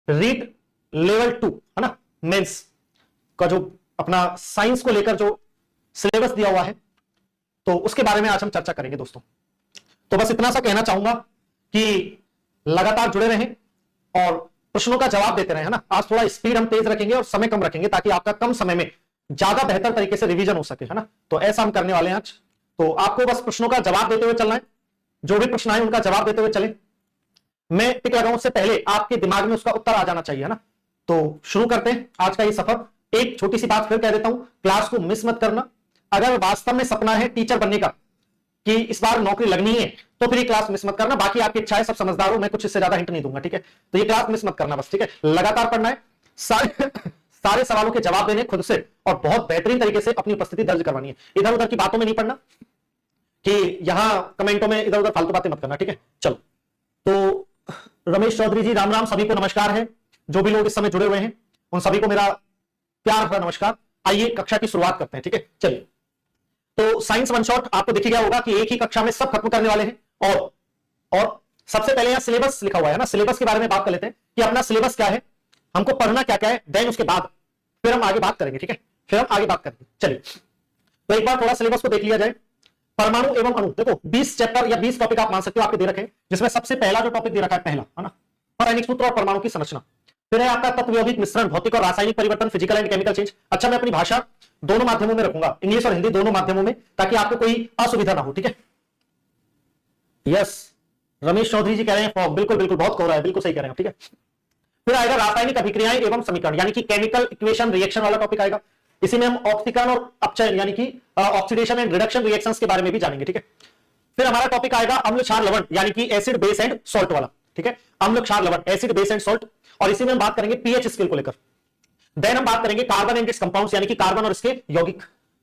REET level 2 है ना, mains का जो अपना साइंस को लेकर जो सिलेबस दिया हुआ है, तो उसके बारे में आज हम चर्चा करेंगे दोस्तों। तो बस इतना सा कहना चाहूंगा कि लगातार जुड़े रहें और प्रश्नों का जवाब देते रहें, है ना। आज थोड़ा स्पीड हम तेज रखेंगे और समय कम रखेंगे ताकि आपका कम समय में ज्यादा बेहतर तरीके से रिवीजन हो सके, है ना। तो ऐसा हम करने वाले हैं आज। तो आपको बस प्रश्नों का जवाब देते हुए चलना है, जो भी प्रश्न आए उनका जवाब देते हुए चले। मैं टिक लगाऊं उससे पहले आपके दिमाग में उसका उत्तर आ जाना चाहिए, है ना। तो शुरू करते हैं आज का ये सफर। एक छोटी सी बात फिर कह देता हूं, क्लास को मिस मत करना। अगर वास्तव में सपना है टीचर बनने का कि इस बार नौकरी लगनी है, तो फिर ये क्लास मिस मत करना। बाकी आपकी इच्छा है, सब समझदार हो, मैं कुछ इससे ज्यादा हिंट नहीं दूंगा, ठीक है। तो ये क्लास मिस मत करना बस, ठीक है। लगातार पढ़ना है, सारे सवालों के जवाब देने खुद से और बहुत बेहतरीन तरीके से अपनी उपस्थिति दर्ज करवानी है। इधर उधर की बातों में नहीं पढ़ना कि यहां कमेंटों में इधर उधर फालतू बातें मत करना, ठीक है। चलो, तो रमेश चौधरी जी राम राम, सभी को नमस्कार है। जो भी लोग इस समय जुड़े हुए हैं उन सभी को मेरा प्यार भरा नमस्कार। आइए कक्षा की शुरुआत करते हैं, ठीक है। चलिए, तो साइंस वन शॉट आपको दिख गया होगा कि एक ही कक्षा में सब खत्म करने वाले हैं। और सबसे पहले यहां सिलेबस लिखा हुआ है ना, सिलेबस के बारे में बात कर लेते हैं कि अपना सिलेबस क्या है, हमको पढ़ना क्या क्या है, देन उसके बाद फिर हम आगे बात करेंगे, ठीक है। फिर हम आगे बात करेंगे। चलिए, तो एक बार थोड़ा सिलेबस को देख लिया जाए। परमाणु एवं अणु, देखो 20 चैप्टर या 20 टॉपिक आप मान सकते हो आपके दे रखे हैं, जिसमें सबसे पहला जो टॉपिक दे रखा है, पहला है ना, रासायनिक सूत्र और परमाणु की संरचना। फिर है आपका तत्व यौगिक मिश्रण, भौतिक और रासायनिक परिवर्तन, फिजिकल एंड केमिकल चेंज। अच्छा, मैं अपनी भाषा दोनों माध्यमों में रखूंगा, इंग्लिश और हिंदी दोनों माध्यमों में, ताकि आपको कोई असुविधा ना हो, ठीक है। यस, रमेश चौधरी जी कह रहे हैं फॉग, बिल्कुल बिल्कुल, बहुत कोहरा है, बिल्कुल सही कह रहे हैं, ठीक है। फिर आएगा रासायनिक अभिक्रियाएं एवं समीकरण, यानी कि केमिकल इक्वेशन रिएक्शन वाला टॉपिक आएगा। इसी में हम ऑक्सीकरण और अपचयन यानी कि ऑक्सीडेशन एंड रिडक्शन रिएक्शंस के बारे में भी जानेंगे, ठीक है। फिर हमारा टॉपिक आएगा अम्ल क्षार लवण, यानी कि एसिड बेस एंड सॉल्ट वाला, ठीक है। अम्ल क्षार लवण, एसिड बेस एंड सॉल्ट, और इसी में हम बात करेंगे पीएच स्केल को लेकर। देन हम बात करेंगे कार्बन एंड इट्स कंपाउंड्स, यानी कि कार्बन और इसके यौगिक,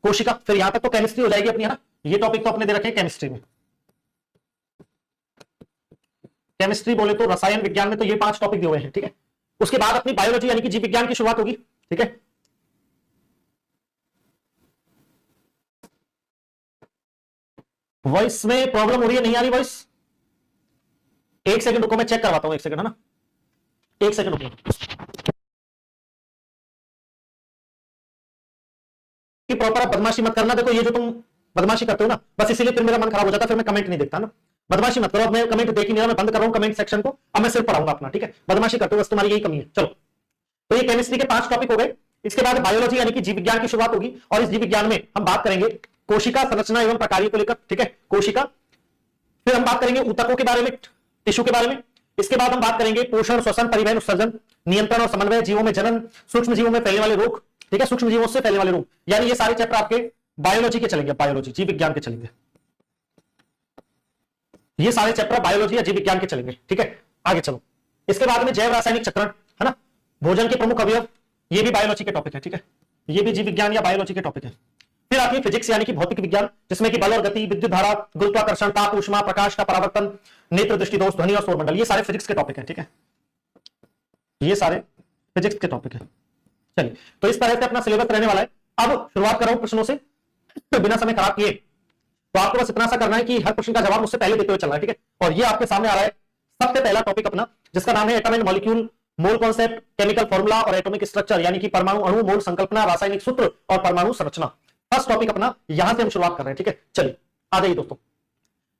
कोशिका। फिर यहां तक तो केमिस्ट्री हो जाएगी अपनी, है ना। ये टॉपिक तो अपने दे रखे हैं केमिस्ट्री में। केमिस्ट्री बोले तो रसायन विज्ञान में तो ये 5 टॉपिक दिए हुए हैं, ठीक है। उसके बाद अपनी बायोलॉजी यानी कि जीव विज्ञान की शुरुआत होगी, ठीक है। वॉइस में प्रॉब्लम हो रही है, नहीं आ रही वॉइस? एक सेकंड रुको, मैं चेक करवाता हूं, एक सेकंड, है ना, एक सेकंड रुको। कि प्रॉपर आप बदमाशी मत करना। देखो, ये जो तुम बदमाशी करते हो ना, बस इसीलिए फिर मेरा मन खराब हो जाता है, फिर मैं कमेंट नहीं देखता ना। बदमाशी मत करो। अब मैं कमेंट देख ही नहीं रहा, मैं बंद कर रहा हूं कमेंट सेक्शन को, अब मैं सिर्फ पढ़ाऊंगा अपना, ठीक है। बदमाशी करते हो, बस तुम्हारी यही कमी है। चलो, तो ये केमिस्ट्री के 5 टॉपिक हो गए। इसके बाद बायोलॉजी यानी कि जीव विज्ञान की शुरुआत होगी, और इस जीव विज्ञान में हम बात करेंगे कोशिका संरचना एवं प्रकार्य को लेकर, ठीक है, कोशिका। फिर हम बात करेंगे ऊतकों के बारे में, टिश्यू के बारे में। इसके बाद हम बात करेंगे पोषण, श्वसन, परिवहन, उत्सर्जन, नियंत्रण और समन्वय, जीवों में जनन, सूक्ष्म जीवों में फैलने वाले रोग, ठीक है, सूक्ष्म जीवों से फैलने वाले रोग, यानी ये सारे चैप्टर आपके बायोलॉजी के चलेंगे, बायोलॉजी जीव विज्ञान के चलेंगे। ये सारे चैप्टर बायोलॉजी या जीव विज्ञान के चलेंगे, ठीक है। आगे चलो, इसके बाद में जैव रासायनिक चक्रण, है ना, भोजन के प्रमुख अवयव, ये भी बायोलॉजी के टॉपिक है, ठीक है। ये भी जीव विज्ञान या बायोलॉजी के टॉपिक है। फिर आती है फिजिक्स यानी कि भौतिक विज्ञान, जिसमें कि बल और गति, विद्युत धारा, गुरुत्वाकर्षण, ताप, ऊष्मा, प्रकाश का परावर्तन, नेत्र दृष्टि दोष, ध्वनि और सौरमंडल, ये सारे फिजिक्स के टॉपिक है, ठीक है। ये सारे फिजिक्स के टॉपिक है। चलिए, तो इस तरह से अपना सिलेबस रहने वाला है। अब शुरुआत कर रहा हूं प्रश्नों से, बिना समय खराब किए। तो आपको बस इतना सा करना है कि हर क्वेश्चन का जवाब मुझसे पहले देते हुए चलना है, ठीक है। और ये आपके सामने आ रहा है सबसे पहला टॉपिक अपना, जिसका नाम है atom and molecule, mole concept, chemical formula और एटॉमिक स्ट्रक्चर, यानी कि परमाणु, अणु, मोल संकल्पना, रासायनिक सूत्र और परमाणु संरचना। फर्स्ट टॉपिक अपना यहां से हम शुरुआत कर रहे हैं, ठीक है। चलिए, आ जाइए दोस्तों,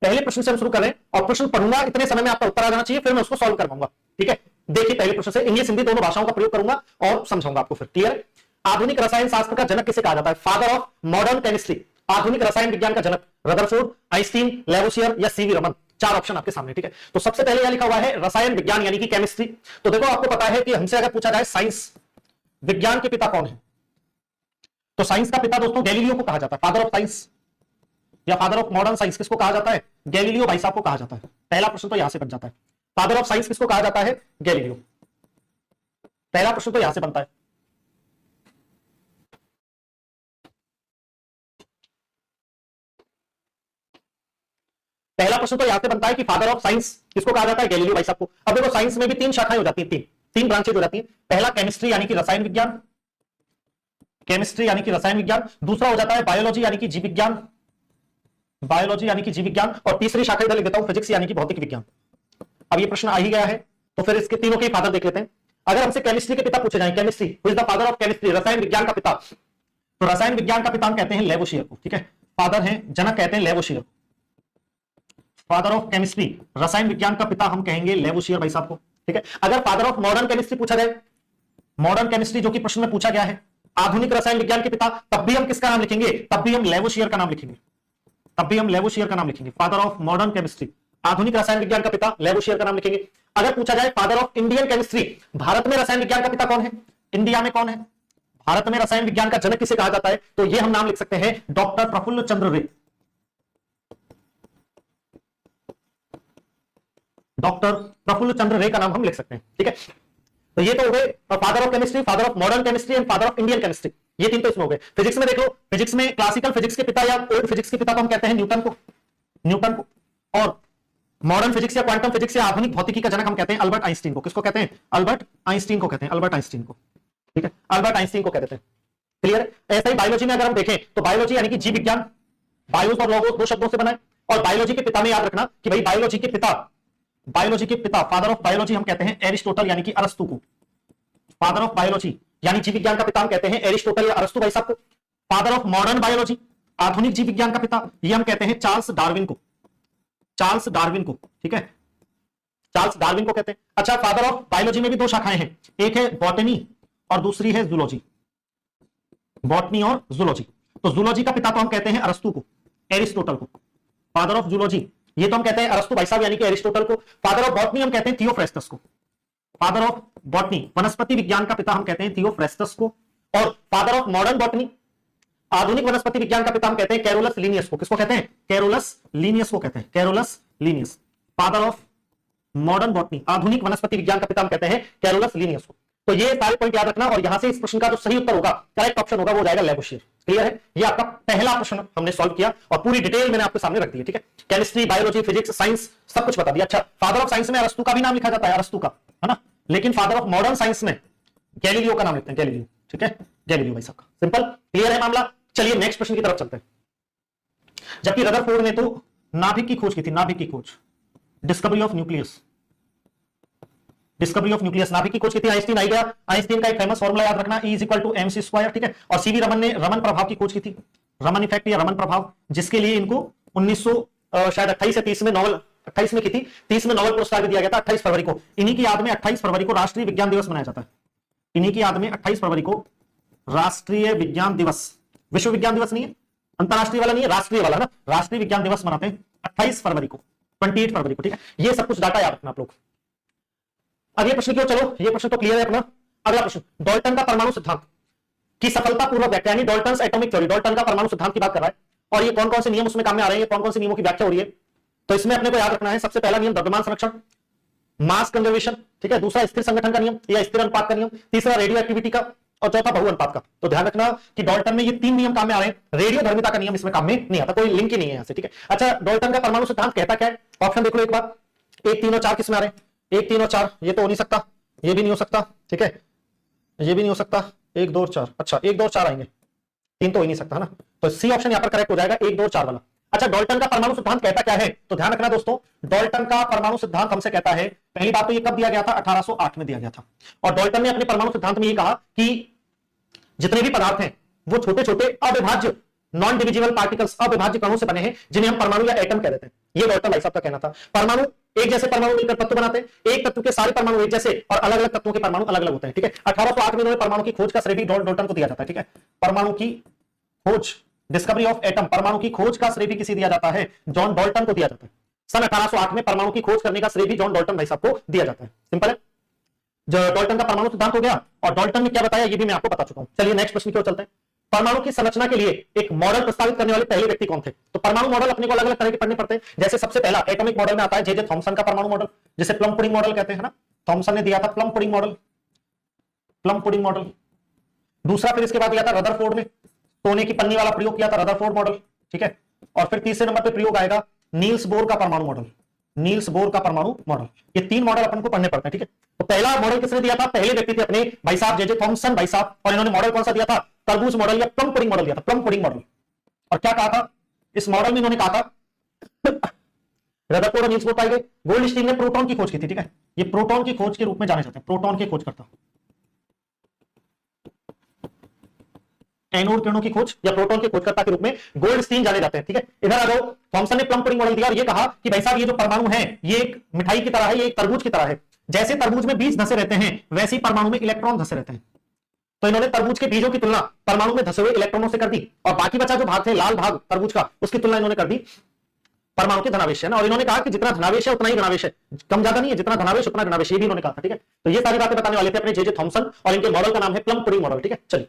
पहले प्रश्न से हम शुरू कर रहे हैं, और प्रश्न पढ़ूंगा, इतने समय में आपका उत्तर आ जाना चाहिए, फिर मैं उसको सॉल्व करवाऊंगा, ठीक है। देखिए, पहले प्रश्न से इंग्लिश हिंदी दोनों भाषाओं का प्रयोग करूंगा और समझाऊंगा आपको, फिर क्लियर। आधुनिक रसायन शास्त्र का जनक किसे कहा जाता है? फादर ऑफ मॉडर्न केमिस्ट्री, आधुनिक रसायन विज्ञान का जनक, रदरफोर्ड, आइंस्टीन, लेवोसियर या सीवी रमन। 4 ऑप्शन आपके सामने, ठीक है। तो सबसे पहले यहां लिखा हुआ है रसायन विज्ञान यानी कि केमिस्ट्री। तो देखो, आपको पता है कि हमसे अगर पूछा जाए साइंस विज्ञान के पिता कौन है, तो साइंस का पिता दोस्तों गैलीलियो को कहा जाता है। फादर ऑफ साइंस या फादर ऑफ मॉडर्न साइंस किसको कहा जाता है? गैलीलियो भाई साहब को कहा जाता है। पहला प्रश्न तो यहां से बन जाता है, फादर ऑफ साइंस किसको कहा जाता है? गैलीलियो। पहला प्रश्न तो यहां से बनता है। पहला प्रश्न तो यहां से बनता है कि फादर ऑफ साइंस किसको कहा जाता है? गैलीलियो भाई साहब को। अब देखो, साइंस में भी 3 शाखाएं हो जाती हैं, तीन ब्रांचेज हो जाती हैं। पहला केमिस्ट्री यानी कि रसायन विज्ञान, केमिस्ट्री यानी कि रसायन विज्ञान। दूसरा हो जाता है बायोलॉजी यानी कि जीव विज्ञान, बायोलॉजी यानी कि जीव विज्ञान। और तीसरी शाखा इधर लिख देता हूं, फिजिक्स यानी कि भौतिक विज्ञान। अब ये प्रश्न आ ही गया है, तो फिर इसके तीनों के फादर देख लेते हैं। अगर हमसे केमिस्ट्री के पिता पूछे जाए, chemistry, who is the father of chemistry, रसायन विज्ञान का पिता, तो रसायन विज्ञान का पिता हम कहते हैं लेवोशियर को, ठीक है, फादर है जनक कहते हैं लेवोशियर, फादर ऑफ केमिस्ट्री, रसायन विज्ञान का पिता हम कहेंगे लेवोशियर भाई साहब को, ठीक है। अगर फादर ऑफ मॉडर्न केमिस्ट्री पूछा जाए, मॉडर्न केमिस्ट्री जो कि प्रश्न में पूछा गया है, आधुनिक रसायन विज्ञान के पिता, तब भी हम किसका नाम लिखेंगे, तब भी हम लेवोशियर का नाम लिखेंगे, तब भी हम लेवोशियर का नाम लिखेंगे। फादर ऑफ मॉडर्न केमिस्ट्री, आधुनिक रसायन विज्ञान का पिता, लेवोशियर का नाम लिखेंगे। अगर पूछा जाए father of Indian chemistry, Bharat में रसायन विज्ञान का पिता कौन है, इंडिया में कौन है, भारत में रसायन विज्ञान का जनक किसे कहा जाता है, तो ये हम नाम लिख सकते हैं डॉक्टर प्रफुल्ल चंद्र रे, डॉक्टर प्रफुल्ल चंद्र रे का नाम हम लिख सकते हैं, ठीक है। तो ये तो हो गए father of chemistry, father of modern chemistry and father of Indian chemistry, ये तीन तो इसमें हो गए। फिजिक्स में देख लो, फिजिक्स में क्लासिकल फिजिक्स के पिता या ओल्ड फिजिक्स के पिता को हम कहते हैं न्यूटन को, न्यूटन को, और मॉडर्न फिजिक्स या क्वांटम फिजिक्स या आधुनिक भौतिकी का जनक हम कहते हैं अल्बर्ट आइंस्टीन को। किसको कहते हैं, अल्बर्ट आइंस्टीन को कहते हैं, अल्बर्ट आइंस्टीन को, ठीक है, अल्बर्ट आइंस्टीन को कहते हैं। क्लियर है। ऐसा ही बायोलॉजी में अगर हम देखें तो बायोलॉजी यानी कि जीव विज्ञान, बायोस और लोगोस दो शब्दों से बना है, और बायोलॉजी के पिता में याद रखना कि भाई बायोलॉजी के पिता, बायोलॉजी के पिता, फादर ऑफ बायोलॉजी हम कहते हैं एरिस्टोटल यानी कि अरस्तु को, फादर ऑफ बायोलॉजी यानी जीव विज्ञान का पिता हम कहते हैं एरिस्टोटल या अरस्तु भाई साहब को। फादर ऑफ मॉडर्न बायोलॉजी, आधुनिक जीव विज्ञान का पिता, ये हम कहते हैं चार्ल्स डार्विन को, चार्ल्स डार्विन को, ठीक है, चार्ल्स डार्विन को कहते हैं। अच्छा, फादर ऑफ बायोलॉजी में भी दो शाखाएं हैं, एक है बॉटनी और दूसरी है जूलॉजी, बॉटनी और जूलॉजी। तो जूलॉजी का पिता तो हम कहते हैं अरस्तु को, एरिस्टोटल को। फादर ऑफ जूलॉजी ये तो हम कहते हैं अरस्तु भाई साहब यानी कि एरिस्टोटल को। फादर ऑफ बॉटनी हम कहते हैं थियोफ्रेस्टस को, फादर ऑफ बॉटनी वनस्पति विज्ञान का पिता हम कहते हैं थियोफ्रेस्टस को। और फादर ऑफ मॉडर्न बॉटनी, आधुनिक वनस्पति विज्ञान का पिता हम कहते हैं कैरोलस लिनियस को। किसको कहते हैं, कैरोलस लिनियस को कहते हैं, Carolus Linnaeus. Father of modern botany, आधुनिक वनस्पति विज्ञान का पिता हम कहते हैं कैरोलस लिनियस को। तो ये सारे पॉइंट याद रखना, और यहां से इस प्रश्न का जो सही उत्तर होगा, करेक्ट ऑप्शन होगा, वो हो जाएगा लेवोशियर। क्लियर है, ये आपका पहला प्रश्न हमने सॉल्व किया और पूरी डिटेल मैंने आपके सामने रख दी है, ठीक है। केमिस्ट्री, बायोलॉजी, फिजिक्स, साइंस सब कुछ बता दिया। अच्छा, फादर ऑफ साइंस में अरस्तु का भी नाम लिखा जाता है, अरस्तु का, है ना, लेकिन फादर ऑफ मॉडर्न साइंस में गैलीलियो का नाम लिखते हैं, गैलीलियो, ठीक है, गैलीलियो भाई साहब का। सिंपल, क्लियर है मामला। चलिए नेक्स्ट प्रश्न की तरफ चलते हैं। जबकि रदरफोर्ड ने तो नाभिक की खोज की थी, नाभिक की खोज, discovery of nucleus, discovery of nucleus, नाभिक की खोज की थी। आइंस्टीन आई गया, आइंस्टीन का एक फेमस फॉर्मूला याद रखना, E = mc², ठीक है। और सीवी रमन ने रमन प्रभाव की खोज की थी, रमन इफेक्ट या रमन प्रभाव, जिसके लिए इनको 1928 या 30 में नोबेल, 28 में की थी, 30 में नोबेल पुरस्कार भी दिया गया था 28 फरवरी को। इन्हीं की याद में 28 फरवरी को राष्ट्रीय विज्ञान दिवस मनाया जाता है, इन्हीं की याद में 28 फरवरी को राष्ट्रीय विज्ञान दिवस, विश्व विज्ञान दिवस नहीं है, अंतरराष्ट्रीय वाला नहीं है, राष्ट्रीय वाला ना, राष्ट्रीय विज्ञान दिवस मनाते हैं 28 फरवरी को, 28 फरवरी को, ठीक है। ये सब कुछ डाटा याद रखना आप लोग। अगले प्रश्न की ओर चलो, ये प्रश्न तो क्लियर है अपना। अगला प्रश्न, डाल्टन का परमाणु सिद्धांत की सफलतापूर्वक व्याख्या, यानी डाल्टन्स एटॉमिक थ्योरी, डाल्टन का परमाणु सिद्धांत की बात कर रहा है, और ये कौन कौन से नियम उसमें काम में आ रहे हैं, कौन कौन से नियमों की व्याख्या हो रही है। तो इसमें अपने को याद रखना है, सबसे पहला नियम द्रव्यमान संरक्षण, मास कंजर्वेशन, ठीक है, दूसरा स्थिर संगठन का नियम या स्थिर अनुपात का नियम, तीसरा रेडियो एक्टिविटी का, और चौथा बहु अनुपात का। तो ध्यान रखना कि डाल्टन में ये तीन नियम काम में आ रहे हैं, रेडियो धर्मिता का नियम इसमें काम में नहीं आता, कोई लिंक ही नहीं है यहां से, ठीक है। अच्छा, डाल्टन का परमाणु सिद्धांत कहता क्या है, ऑप्शन देख लो एक बार, 1, 3 और 4 किसमें आ रहे हैं, 1, 3 और 4, ये तो हो नहीं सकता, ये भी नहीं हो सकता, ठीक है, ये भी नहीं हो सकता, 1, 2 और 4, अच्छा 1, 2 और 4 आएंगे, 3 तो हो ही नहीं सकता, है ना। तो सी ऑप्शन यहां पर करेक्ट हो जाएगा, 1, 2 और 4 वाला। अच्छा, डाल्टन का परमाणु सिद्धांत कहता क्या है, तो ध्यान रखना दोस्तों, डाल्टन का परमाणु सिद्धांत हमसे कहता है, पहली बात तो ये कब दिया गया था, 1808 में दिया गया था। और डाल्टन ने अपने परमाणु सिद्धांत में ये कहा कि जितने भी पदार्थ हैं वो छोटे छोटे अविभाज्य नॉन डिविजिबल पार्टिकल्स, अविभाज्य कणों से बने हैं, जिन्हें हम परमाणु या एटम कह देते हैं। ये डाल्टन भाई साहब का कहना था। परमाणु एक जैसे परमाणु मिलकर तत्व बनाते हैं, एक तत्व के सारे परमाणु एक जैसे और अलग अलग तत्वों के परमाणु अलग अलग होते हैं, ठीक है। 1808 में इन्होंने परमाणु की खोज का श्रेय भी डाल्टन को दिया जाता है, ठीक है। परमाणु की खोज, डिस्कवरी ऑफ एटम, परमाणु की खोज का श्रेय भी किसे दिया जाता है, जॉन डाल्टन को दिया जाता है। सन 1808 में परमाणु की खोज करने का श्रेय भी जॉन डाल्टन भाई साहब को दिया जाता है। सिंपल है, जो डाल्टन का परमाणु सिद्धांत हो गया, और डाल्टन ने क्या बताया ये भी मैं आपको बता चुका हूं। चलिए नेक्स्ट प्रश्न की ओर चलते हैं। परमाणु की संरचना के लिए एक मॉडल प्रस्तावित करने वाले पहले व्यक्ति कौन थे। तो परमाणु मॉडल अपने को अलग अलग तरह के पढ़ने पड़ते हैं। जैसे सबसे पहला एटॉमिक मॉडल में आता है जे थॉमसन का परमाणु मॉडल, जिसे प्लम पुडिंग मॉडल कहते हैं ना, थॉमसन ने दिया था plum pudding model, plum pudding model. दूसरा फिर इसके बाद दिया था रदरफोर्ड ने, सोने की पन्नी वाला प्रयोग किया था, रदरफोर्ड मॉडल, ठीक है। और फिर तीसरे नंबर पर प्रयोग आएगा नील्स बोर का परमाणु मॉडल, नील्स बोर का परमाणु मॉडल। ये तीन मॉडल अपन को पढ़ने पड़ते हैं, ठीक है। तो पहला मॉडल किसने दिया था, पहले व्यक्ति थे अपने भाई साहब जे थॉमसन भाई साहब, और इन्होंने मॉडल कौन सा दिया था, तरबूज मॉडल या प्लम पुडिंग मॉडल दिया था, प्लम पुडिंग मॉडल। और क्या कहा था इस मॉडल में, इन्होंने कहा था रदरफोर्ड और नील्स बोर पाए गए। गोल्डस्टीन ने प्रोटॉन की खोज की थी, ठीक है, ये प्रोटॉन की खोज के रूप में जाने जाते हैं, प्रोटॉन के खोज करता, एनोड किरणों की खोज या प्रोटॉन के खोजकर्ता के रूप में गोल्डस्टीन जाने जाते हैं, ठीक है। इधर आ जाओ, थॉमसन ने प्लम पुडिंग मॉडल दिया और ये कहा कि भाई साहब ये जो परमाणु है ये एक मिठाई की तरह है, ये एक तरबूज की तरह है, जैसे तरबूज में बीज धसे रहते हैं वैसे ही परमाणु में इलेक्ट्रॉन धसे रहते हैं। तो इन्होंने तरबूज के बीजों की तुलना परमाणु में धसे हुए इलेक्ट्रॉनों से कर दी और बाकी बचा जो भाग थे लाल भाग तरबूज का, उसकी तुलना इन्होंने कर दी परमाणु के धनावेश है ना। और इन्होंने कहा कि जितना धनावेश है उतना ही ऋणावेश है, कम ज्यादा नहीं है, जितना धनावेश उतना ऋणावेश, ये भी इन्होंने कहा था, ठीक है। तो ये सारी बातें बताने वाले थे अपने जे थॉमसन और इनके मॉडल का नाम है प्लम पुडिंग मॉडल, ठीक है। चलिए